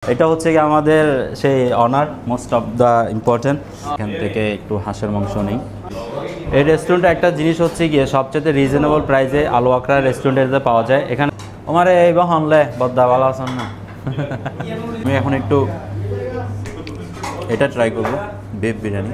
এটা হচ্ছে কি আমাদের সেই honour most of the important. এখান থেকে একটু হাঁসের মাংস নেই। এই রেস্টুরেন্টে একটা জিনিস হচ্ছে গিয়ে সবচেয়ে রিজনেবল প্রাইসে আলু আকরা রেস্টুরেন্টে পাওয়া যায়। এখানে আমার এই বা হনলে বদ্দা ভালো আছেন না। আমি এখন একটু এটা ট্রাই করবো, বিফ বিরিয়ানি।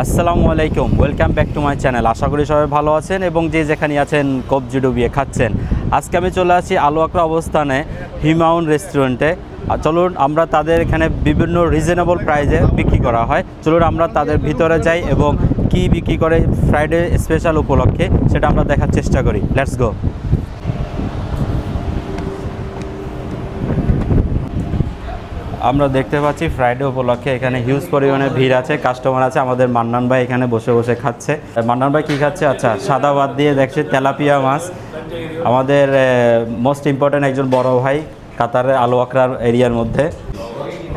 আসসালামু আলাইকুম, welcome back to my channel. আশা করি সবাই ভালো আছেন এবং যে যেখানে আছেন কবজি ডুবিয়ে খাচ্ছেন। আজকে আমি চলে আসি আলু আকরা অবস্থানে হিমাউন রেস্টুরেন্টে। চলুন আমরা তাদের এখানে বিভিন্ন রিজনেবল প্রাইসে বিক্রি করা হয়, চলুন আমরা তাদের ভিতরে যাই এবং কি বিক্রি করে ফ্রাইডে স্পেশাল উপলক্ষে সেটা আমরা দেখার চেষ্টা করি। Let's go. আমরা দেখতে পাচ্ছি ফ্রাইডে উপলক্ষে এখানে হিউজ পরিমাণে ভিড় আছে, কাস্টমার আছে। আমাদের মান্নান ভাই এখানে বসে বসে খাচ্ছে। মান্নান ভাই কী খাচ্ছে? আচ্ছা, সাদা ভাত দিয়ে দেখছি তেলাপিয়া মাছ। আমাদের মোস্ট ইম্পর্ট্যান্ট একজন বড় ভাই কাতারের আলু আকরার এরিয়ার মধ্যে।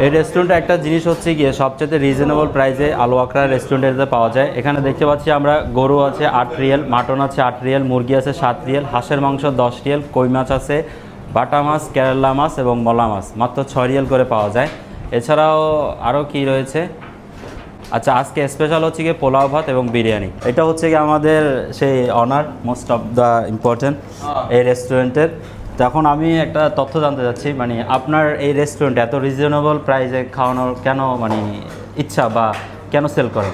এই রেস্টুরেন্টে একটা জিনিস হচ্ছে গিয়ে সবচেয়ে রিজনেবল প্রাইসে আলু আকরা রেস্টুরেন্টে পাওয়া যায়। এখানে দেখতে পাচ্ছি আমরা গরু আছে 8 রিয়াল, মাটন আছে 8 রিয়াল, মুরগি আছে 7 রিয়াল, হাঁসের মাংস 10 রিয়াল, কই মাছ আছে, বাটা মাছ, কেরালা মাছ এবং মলা মাছ মাত্র 6 রিয়াল করে পাওয়া যায়। এছাড়াও আরও কি রয়েছে? আচ্ছা, আজকে স্পেশাল হচ্ছে গিয়ে পোলাও ভাত এবং বিরিয়ানি। এটা হচ্ছে গিয়ে আমাদের সেই honour most of the important এই রেস্টুরেন্টের। তখন আমি একটা তথ্য জানতে চাচ্ছি, মানে আপনার এই রেস্টুরেন্টে এত রিজনেবল প্রাইসে খাওয়ানোর কেন মানে ইচ্ছা বা কেন সেল করেন?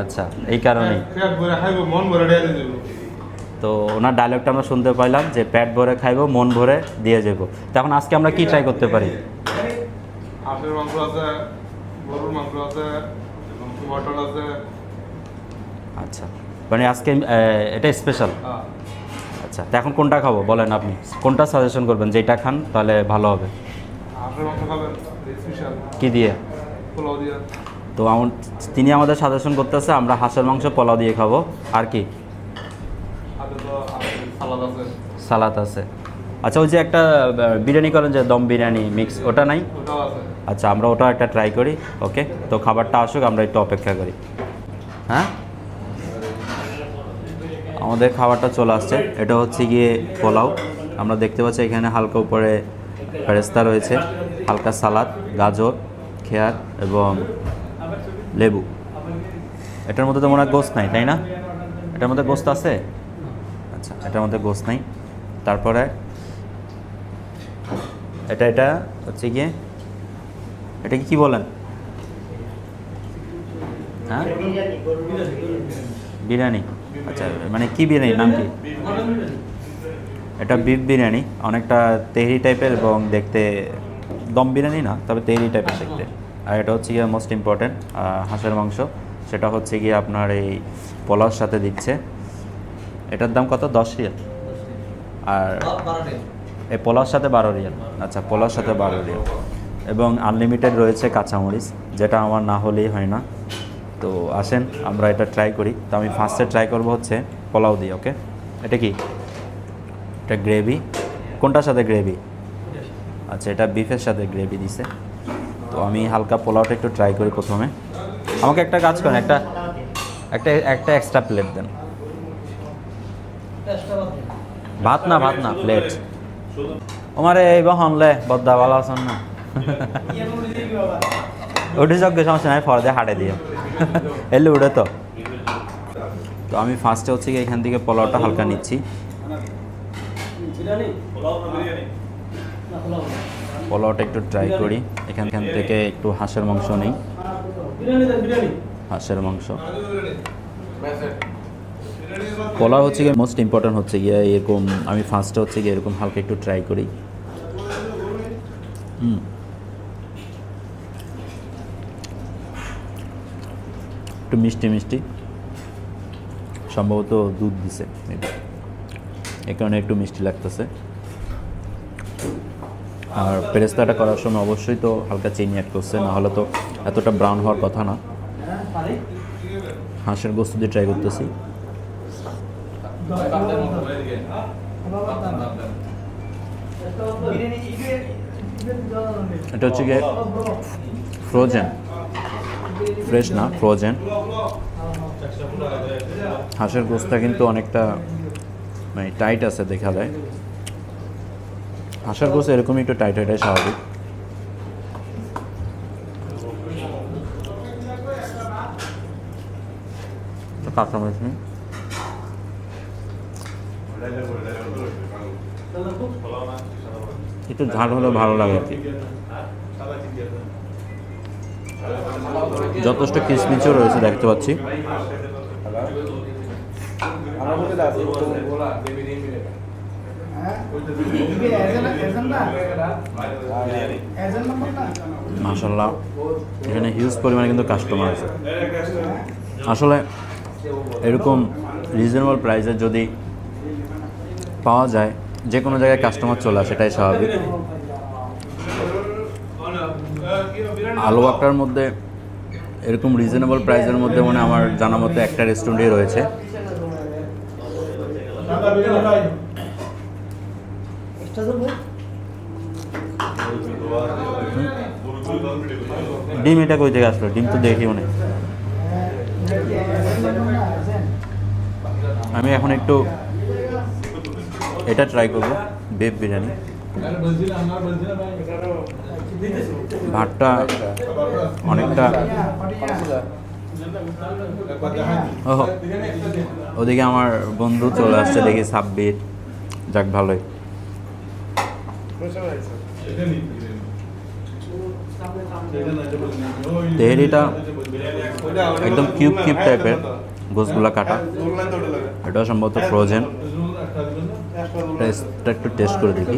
আচ্ছা, এই কারণেই। তো ওনার ডায়লগটা আমরা শুনতে পাইলাম যে পেট ভরে খাইবো, মন ভরে দিয়ে যাবো। তখন আজকে আমরা কি ট্রাই করতে পারি? আচ্ছা, মানে আজকে এটা স্পেশাল। আচ্ছা, তো এখন কোনটা খাবো বলেন, আপনি কোনটা সাজেশন করবেন? যেটা খান তাহলে ভালো হবে। কি দিয়ে? তো তিনি আমাদের সাজেশন করতেছে আমরা হাঁসের মাংস পোলাও দিয়ে খাবো। আর কি? সালাদ আছে। আচ্ছা, ওই যে একটা বিরিয়ানি করেন যে দম বিরিয়ানি মিক্স, ওটা নাই? আচ্ছা, আমরা ওটা একটা ট্রাই করি। ওকে, তো খাবারটা আসুক, আমরা একটু অপেক্ষা করি। হ্যাঁ, আমাদের খাবারটা চলে আসছে। এটা হচ্ছে গিয়ে পোলাও। আমরা দেখতে পাচ্ছি এখানে হালকা উপরে ফেরেস্তা রয়েছে, হালকা সালাদ, গাজর, খেয়ার এবং লেবু। এটার মধ্যে তো মনে হয় গোস্ত নাই, তাই না? এটার মধ্যে গোস্ত আছে? আচ্ছা, এটার মধ্যে গোস্ত নাই। তারপরে এটা হচ্ছে গিয়ে এটা কি বলেন? হ্যাঁ, বিরিয়ানি। আচ্ছা, মানে কি বিরিয়ানি, নাম কি? এটা বিফ বিরিয়ানি, অনেকটা তেহরি টাইপের এবং দেখতে দম বিরিয়ানি না, তবে তেহরি টাইপের দেখতে। আর এটা হচ্ছে গিয়ে মোস্ট ইম্পর্ট্যান্ট হাঁসের মাংস, সেটা হচ্ছে গিয়ে আপনার এই পোলাওর সাথে দিচ্ছে। এটার দাম কত? 10 রিয়াল। আর এই পোলাওর সাথে 12 রিয়াল। আচ্ছা, পোলাওর সাথে 12 রিয়াল এবং আনলিমিটেড রয়েছে কাঁচামরিচ, যেটা আমার না হলেই হয় না। তো আসেন আমরা এটা ট্রাই করি। তো আমি ফার্স্টে ট্রাই করবো হচ্ছে পোলাও দিয়ে। ওকে, এটা কি? এটা গ্রেভি। কোনটার সাথে গ্রেভি? আচ্ছা, এটা বিফের সাথে গ্রেভি দিছে। তো আমি হালকা পোলাওটা একটু ট্রাই করি প্রথমে। আমাকে একটা কাজ করেন, একটা এক্সট্রা প্লেট দেন। ভাত না প্লেট। আমার এই বা হনলে বদ্দা ভালো আছেন না। উঠে যোগ্য সমস্যা নাই, ফর দিয়ে হাটে দিয়ে এলে উঠে। তো আমি ফার্স্টে হচ্ছে কি এখান থেকে পোলাওটা হালকা নিচ্ছি। পোলাওটা একটু ট্রাই করি। এখান থেকে একটু হাঁসের মাংস নেই। হাঁসের মাংস পোলাও হচ্ছে গিয়ে মোস্ট ইম্পর্ট্যান্ট হচ্ছে গিয়ে এরকম। আমি ফার্স্টে হচ্ছে গিয়ে এরকম হালকা একটু ট্রাই করি। একটু মিষ্টি, সম্ভবত দুধ দিছে, এ কারণে একটু মিষ্টি লাগতেছে। আর পেরেস্তাটা করার সময় অবশ্যই তো হালকা চিনি অ্যাড করছে, না হলে তো এতটা ব্রাউন হওয়ার কথা না। হাঁসের গোস্ত দিয়ে ট্রাই করতেছি। এটা হচ্ছে গিয়ে ফ্রোজেন, ফ্রেশ না, ফ্রোজেন। হাঁসের গোস্তটা কিন্তু অনেকটা মানে টাইট আছে দেখা যায়। আশা করছি এরকমই একটু টাইট এটাই স্বাভাবিক। কাঁচামরিচ নেই, একটু ঝাল হলে ভালো লাগে আর কি। যথেষ্ট কিচমিচও রয়েছে দেখতে পাচ্ছি। মাশাআল্লাহ, এখানে হিউজ পরিমাণে কিন্তু কাস্টমার আছে। আসলে এরকম রিজনেবল প্রাইসে যদি পাওয়া যায়, যে কোনো জায়গায় কাস্টমার চলে আসে, এটাই স্বাভাবিক। আলু আক্রার মধ্যে এরকম রিজনেবল প্রাইসের মধ্যে মানে আমার জানা মতো একটা রেস্টুরেন্টই রয়েছে। ডিম এটা কই থেকে আসলো? ডিম তো দেখিও না। আমি এখন একটু এটা ট্রাই করব, বেফ বিরিয়ানি। ভাতটা অনেকটা, ওদিকে আমার বন্ধু চলে আসছে দেখি, সাব্বির। যাক ভালোই। তেহেরিটা একদম কিউব কিউব টাইপের, গোসগুলা কাটা। এটা সম্ভবত ফ্রোজেন। একটু টেস্ট করে দেখি।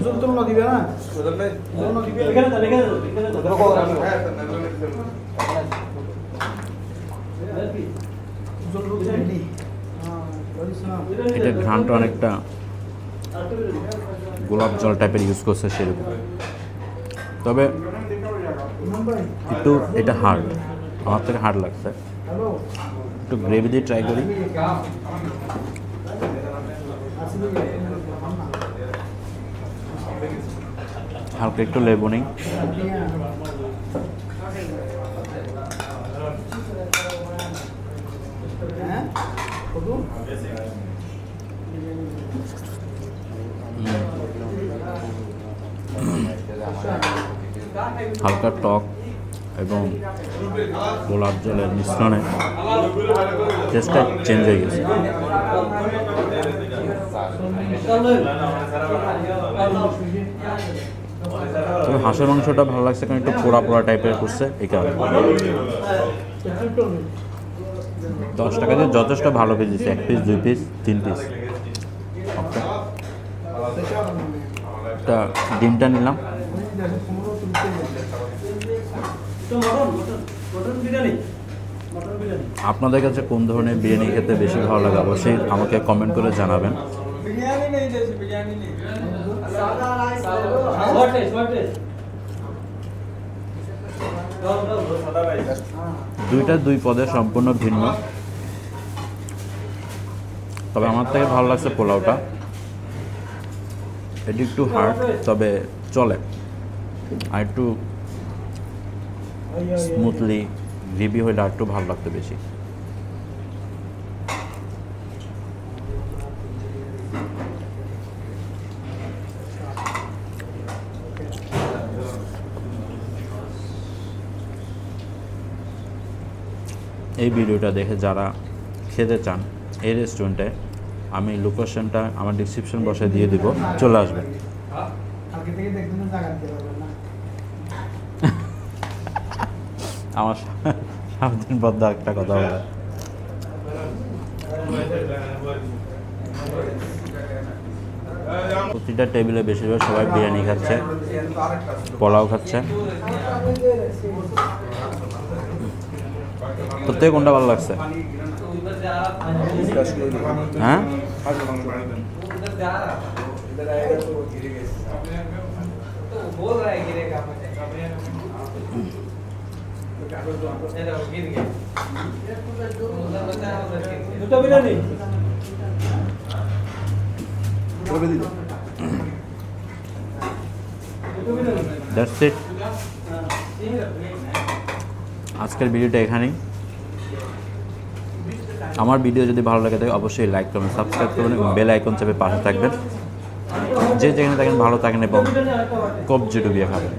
এটা ঘ্রাণটা অনেকটা গোলাপ জল টাইপের ইউজ করছে সেরকম, তবে একটু এটা হার্ড, আমার থেকে হার্ড লাগছে। একটু গ্রেভি দিয়ে ট্রাই করি। হালকা একটু লেবু নেই। হালকা টক এবং গোলাপ জলের মিশ্রণে টেস্টটা চেঞ্জ হয়ে গেছে। তবে হাঁসের মাংসটা ভালো লাগছে, কারণ একটু পোড়া পোড়া টাইপের করছে এই কারণে। 10 টাকা দিয়ে যথেষ্ট ভালো পিস দিচ্ছে, 1 পিস 2 পিস 3 পিস। ডিমটা নিলাম। আপনাদের কাছে কোন ধরনের বিরিয়ানি খেতে বেশি ভালো লাগে অবশ্যই আমাকে কমেন্ট করে জানাবেন। দুইটা দুই পদে সম্পূর্ণ ভিন্ন, তবে আমার থেকে ভালো লাগছে পোলাওটা। এটি একটু হার্ড, তবে চলে। আর একটু স্মুথলি গ্রেভি হইলে আর একটু ভালো লাগতো বেশি। এই ভিডিওটা দেখে যারা খেতে চান এই রেস্টুরেন্টে, আমি লোকেশনটা আমার ডিসক্রিপশন বক্সে দিয়ে দিব, চলে আসবেন। আমার সারাদিন বদ্ধ একটা কথা বলে। প্রতিটা টেবিলে বেশিরভাগ সবাই বিরিয়ানি খাচ্ছে, পোলাও খাচ্ছে। তোর থেকে কোনটা ভালো লাগছে? হ্যাঁ, দ্যাটস ইট। আজকের ভিডিওটা এখানেই। আমার ভিডিও যদি ভালো লাগে থাকে অবশ্যই লাইক করবেন, সাবস্ক্রাইব করবেন এবং বেল আইকন চেপে পাশে থাকবেন। যে যেখানে থাকেন ভালো থাকেন এবং কবজি ডুবিয়ে খাবেন।